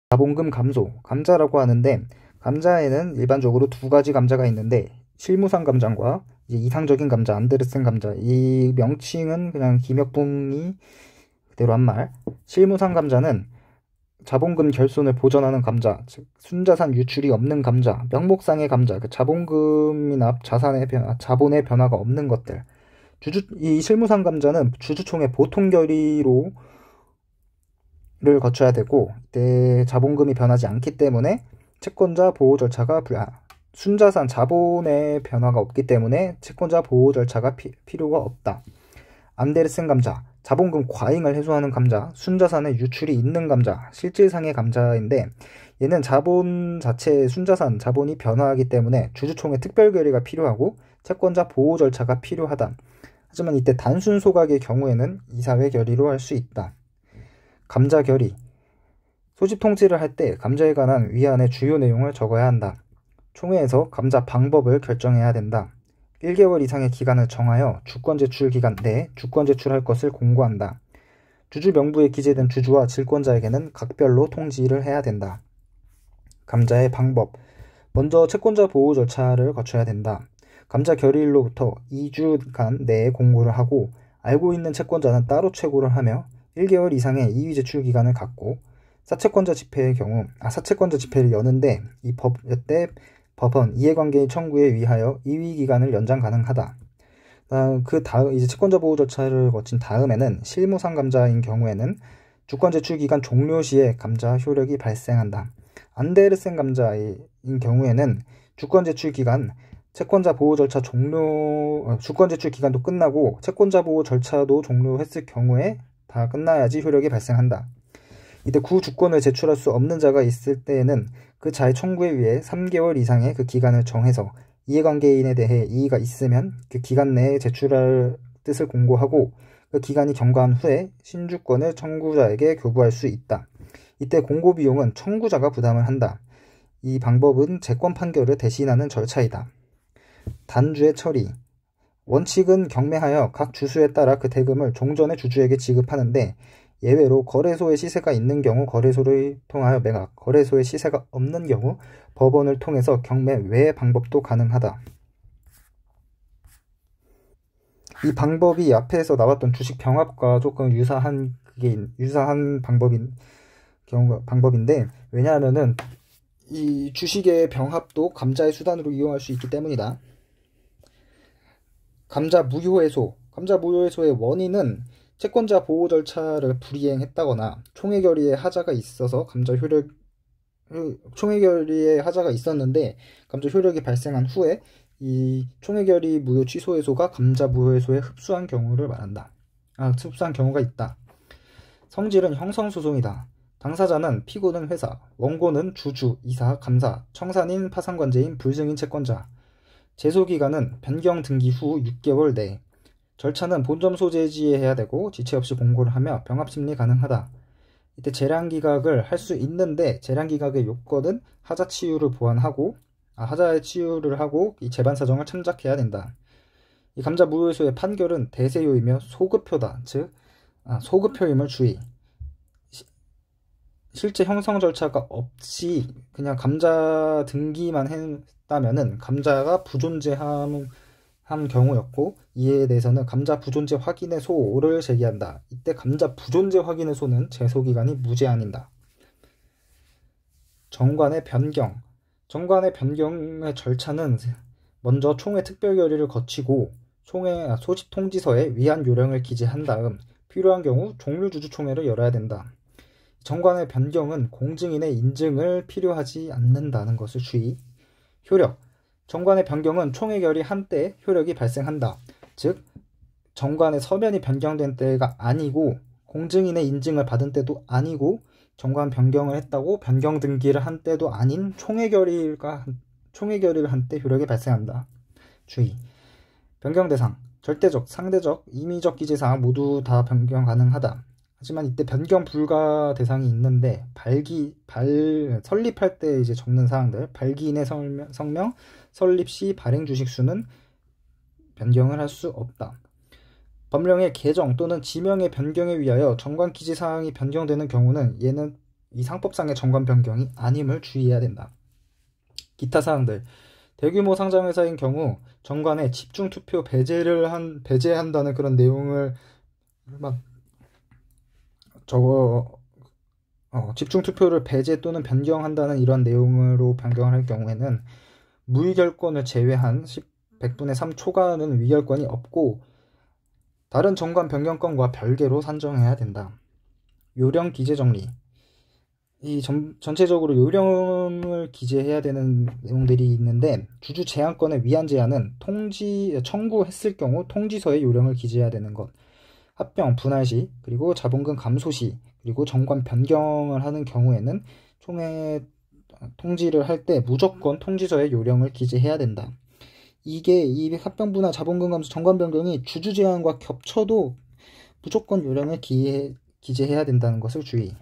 자본금 감소, 감자라고 하는데 감자에는 일반적으로 두 가지 감자가 있는데 실무상 감자과 이제 이상적인 감자, 안데르센 감자. 이 명칭은 그냥 김역봉이 그대로 한 말. 실무상 감자는 자본금 결손을 보전하는 감자, 즉 순자산 유출이 없는 감자, 명목상의 감자, 그 자본금이나 자본의 변화가 없는 것들. 이 실무상 감자는 주주총회 보통 결의를 거쳐야 되고, 이때 자본금이 변하지 않기 때문에 채권자 보호 절차가 순자산 자본의 변화가 없기 때문에 채권자 보호 절차가 필요가 없다. 안데르센 감자, 자본금 과잉을 해소하는 감자, 순자산의 유출이 있는 감자, 실질상의 감자인데 얘는 자본 자체의 순자산, 자본이 변화하기 때문에 주주총회 특별 결의가 필요하고 채권자 보호 절차가 필요하다. 하지만 이때 단순 소각의 경우에는 이사회 결의로 할 수 있다. 감자 결의. 소집 통지를 할 때 감자에 관한 위안의 주요 내용을 적어야 한다. 총회에서 감자 방법을 결정해야 된다. 1개월 이상의 기간을 정하여 주권 제출 기간 내에 주권 제출할 것을 공고한다. 주주 명부에 기재된 주주와 질권자에게는 각별로 통지를 해야 된다. 감자의 방법. 먼저 채권자 보호 절차를 거쳐야 된다. 감자 결의일로부터 2주간 내에 공고를 하고 알고 있는 채권자는 따로 최고를 하며 1개월 이상의 이의 제출 기간을 갖고 사채권자 집회의 경우 사채권자 집회를 여는데 이때 법원 이해관계의 청구에 의하여 이의 기간을 연장 가능하다. 그 다음 이제 채권자 보호 절차를 거친 다음에는 실무상 감자인 경우에는 주권 제출 기간 종료 시에 감자 효력이 발생한다. 안데르센 감자인 경우에는 주권 제출 기간 채권자 보호 절차 주권 제출 기간도 끝나고 채권자 보호 절차도 종료했을 경우에 다 끝나야지 효력이 발생한다. 이때 구주권을 제출할 수 없는 자가 있을 때에는 그 자의 청구에 의해 3개월 이상의 그 기간을 정해서 이해관계인에 대해 이의가 있으면 그 기간 내에 제출할 뜻을 공고하고 그 기간이 경과한 후에 신주권을 청구자에게 교부할 수 있다. 이때 공고 비용은 청구자가 부담을 한다. 이 방법은 재권 판결을 대신하는 절차이다. 단주의 처리. 원칙은 경매하여 각 주수에 따라 그 대금을 종전의 주주에게 지급하는데 예외로 거래소에 시세가 있는 경우 거래소를 통하여 매각, 거래소에 시세가 없는 경우 법원을 통해서 경매 외의 방법도 가능하다. 이 방법이 앞에서 나왔던 주식 병합과 조금 유사한 방법인데 왜냐하면은 이 주식의 병합도 감자의 수단으로 이용할 수 있기 때문이다. 감자 무효해소의 원인은 채권자 보호 절차를 불이행했다거나 총회 결의에 하자가 있어서 총회 결의에 하자가 있었는데 감자 효력이 발생한 후에 이 총회 결의 무효 취소 해소가 감자 무효해소에 흡수한 경우를 말한다. 흡수한 경우가 있다. 성질은 형성소송이다. 당사자는 피고는 회사, 원고는 주주, 이사, 감사, 청산인, 파산관제인, 불승인 채권자. 제소기간은 변경 등기 후 6개월 내. 절차는 본점 소재지에 해야 되고 지체 없이 공고를 하며 병합심리 가능하다. 이때 재량기각을 할 수 있는데 재량기각의 요건은 하자 치유를 보완하고 하자의 치유를 하고 이 재반 사정을 참작해야 된다. 이 감자 무효해소의 판결은 대세요이며 소급표다. 즉 소급표임을 주의. 실제 형성 절차가 없이 그냥 감자 등기만 했다면은 감자가 부존재한 경우였고 이에 대해서는 감자 부존재 확인의 소를 제기한다. 이때 감자 부존재 확인의 소는 제소기간이 무제한이다. 정관의 변경. 정관의 변경의 절차는 먼저 총회 특별결의를 거치고 총회 소집 통지서에 위안 요령을 기재한 다음 필요한 경우 종류주주총회를 열어야 된다. 정관의 변경은 공증인의 인증을 필요하지 않는다는 것을 주의. 효력. 정관의 변경은 총회 결의한 때 효력이 발생한다. 즉 정관의 서면이 변경된 때가 아니고 공증인의 인증을 받은 때도 아니고 정관 변경을 했다고 변경 등기를 한 때도 아닌 총회 결의를 한 때 효력이 발생한다. 주의. 변경 대상. 절대적, 상대적, 임의적 기재사항 모두 다 변경 가능하다. 하지만 이때 변경 불가 대상이 있는데 설립할 때 이제 적는 사항들, 발기인의 성명, 설립 시 발행 주식수는 변경을 할 수 없다. 법령의 개정 또는 지명의 변경에 위하여 정관 기재 사항이 변경되는 경우는 얘는 이 상법상의 정관 변경이 아님을 주의해야 된다. 기타 사항들. 대규모 상장회사인 경우 정관에 집중투표 배제한다는 그런 내용을 막 집중투표를 배제 또는 변경한다는 이런 내용으로 변경을 할 경우에는 무의결권을 제외한 100분의 3 초과는 위결권이 없고 다른 정관 변경권과 별개로 산정해야 된다. 요령 기재 정리. 전체적으로 요령을 기재해야 되는 내용들이 있는데 주주 제한권의 위한 제한은 청구했을 경우 통지서에 요령을 기재해야 되는 것, 합병, 분할 시, 그리고 자본금 감소 시, 그리고 정관 변경을 하는 경우에는 총회 통지를 할 때 무조건 통지서에 요령을 기재해야 된다. 이게 이 합병, 분할, 자본금 감소, 정관 변경이 주주 제한과 겹쳐도 무조건 요령을 기재해야 된다는 것을 주의.